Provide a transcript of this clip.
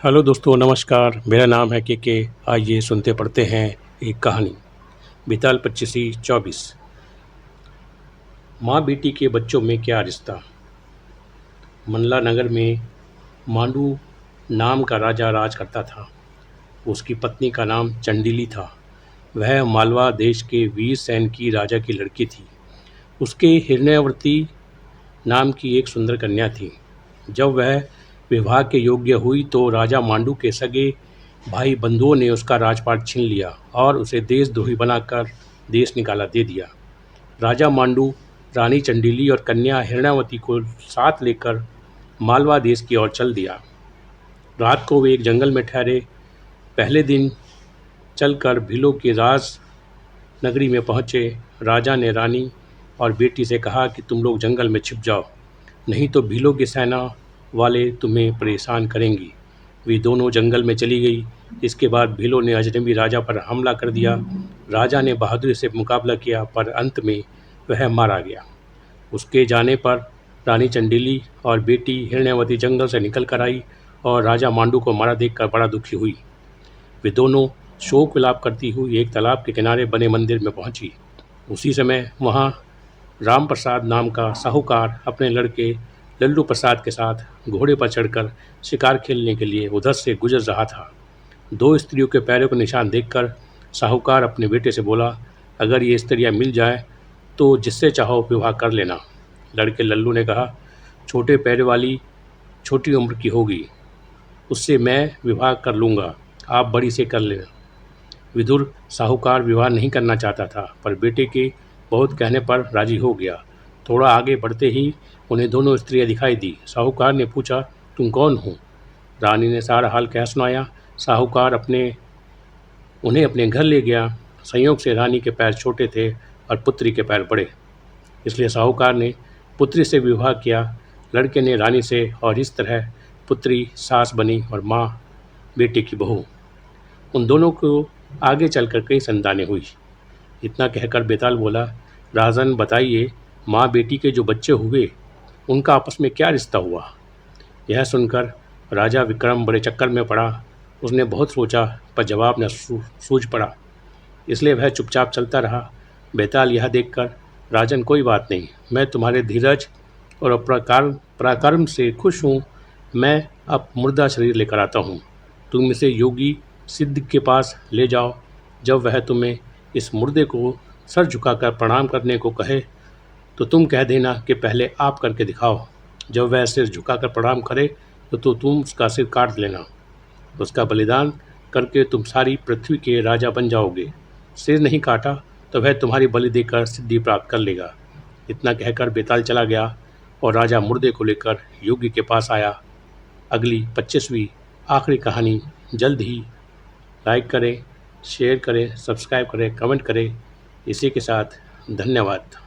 Hello दोस्तों, नमस्कार। मेरा नाम है के। आइए सुनते पढ़ते हैं एक कहानी। बेताल पच्चीसी 24। माँ बेटी के बच्चों में क्या रिश्ता। मंडला नगर में मांडू नाम का राजा राज करता था। उसकी पत्नी का नाम चंडिली था। वह मालवा देश के वीर सैन की राजा की लड़की थी। उसके हिरण्यवती नाम की एक सुंदर कन्या थी। जब वह विवाह के योग्य हुई तो राजा मांडू के सगे भाई बंधुओं ने उसका राजपाट छीन लिया और उसे देशद्रोही बनाकर देश निकाला दे दिया। राजा मांडू रानी चंडीली और कन्या हिरण्यावती को साथ लेकर मालवा देश की ओर चल दिया। रात को वे एक जंगल में ठहरे। पहले दिन चलकर भीलों की राज नगरी में पहुँचे। राजा ने रानी और बेटी से कहा कि तुम लोग जंगल में छिप जाओ, नहीं तो भीलों की सेना वाले तुम्हें परेशान करेंगी। वे दोनों जंगल में चली गई। इसके बाद भीलों ने अजनबी राजा पर हमला कर दिया। राजा ने बहादुरी से मुकाबला किया पर अंत में वह मारा गया। उसके जाने पर रानी चंडीली और बेटी हिरण्यवती जंगल से निकल कर आई और राजा मांडू को मारा देखकर बड़ा दुखी हुई। वे दोनों शोक विलाप करती हुई एक तालाब के किनारे बने मंदिर में पहुंची। उसी समय वहां राम प्रसाद नाम का साहूकार अपने लड़के लल्लू प्रसाद के साथ घोड़े पर चढ़कर शिकार खेलने के लिए उधर से गुजर रहा था। दो स्त्रियों के पैरों के निशान देखकर साहूकार अपने बेटे से बोला, अगर ये स्त्रियां मिल जाए तो जिससे चाहो विवाह कर लेना। लड़के लल्लू ने कहा, छोटे पैर वाली छोटी उम्र की होगी, उससे मैं विवाह कर लूँगा, आप बड़ी से कर लेना। विदुर साहूकार विवाह नहीं करना चाहता था पर बेटे के बहुत कहने पर राजी हो गया। थोड़ा आगे बढ़ते ही उन्हें दोनों स्त्रियां दिखाई दी। साहूकार ने पूछा, तुम कौन हो? रानी ने सारा हाल कह सुनाया। साहूकार उन्हें अपने घर ले गया। संयोग से रानी के पैर छोटे थे और पुत्री के पैर बड़े, इसलिए साहूकार ने पुत्री से विवाह किया। लड़के ने रानी से, और इस तरह पुत्री सास बनी और माँ बेटे की बहू। उन दोनों को आगे चलकर कई संतानें हुई। इतना कहकर बेताल बोला, राजन बताइए, माँ बेटी के जो बच्चे हुए उनका आपस में क्या रिश्ता हुआ? यह सुनकर राजा विक्रम बड़े चक्कर में पड़ा। उसने बहुत सोचा पर जवाब न सूझ पड़ा, इसलिए वह चुपचाप चलता रहा। बेताल यह देखकर, राजन कोई बात नहीं, मैं तुम्हारे धीरज और पराक्रम से खुश हूँ। मैं अब मुर्दा शरीर लेकर आता हूँ, तुम इसे योगी सिद्ध के पास ले जाओ। जब वह तुम्हें इस मुर्दे को सर झुकाकर प्रणाम करने को कहे तो तुम कह देना कि पहले आप करके दिखाओ। जब वह सिर झुकाकर प्रणाम करे तो तुम उसका सिर काट लेना। उसका बलिदान करके तुम सारी पृथ्वी के राजा बन जाओगे। सिर नहीं काटा तो वह तुम्हारी बलि देकर सिद्धि प्राप्त कर लेगा। इतना कहकर बेताल चला गया और राजा मुर्दे को लेकर योगी के पास आया। अगली 25वीं आखिरी कहानी जल्द ही। लाइक करें, शेयर करें, सब्सक्राइब करें, कमेंट करें। इसी के साथ धन्यवाद।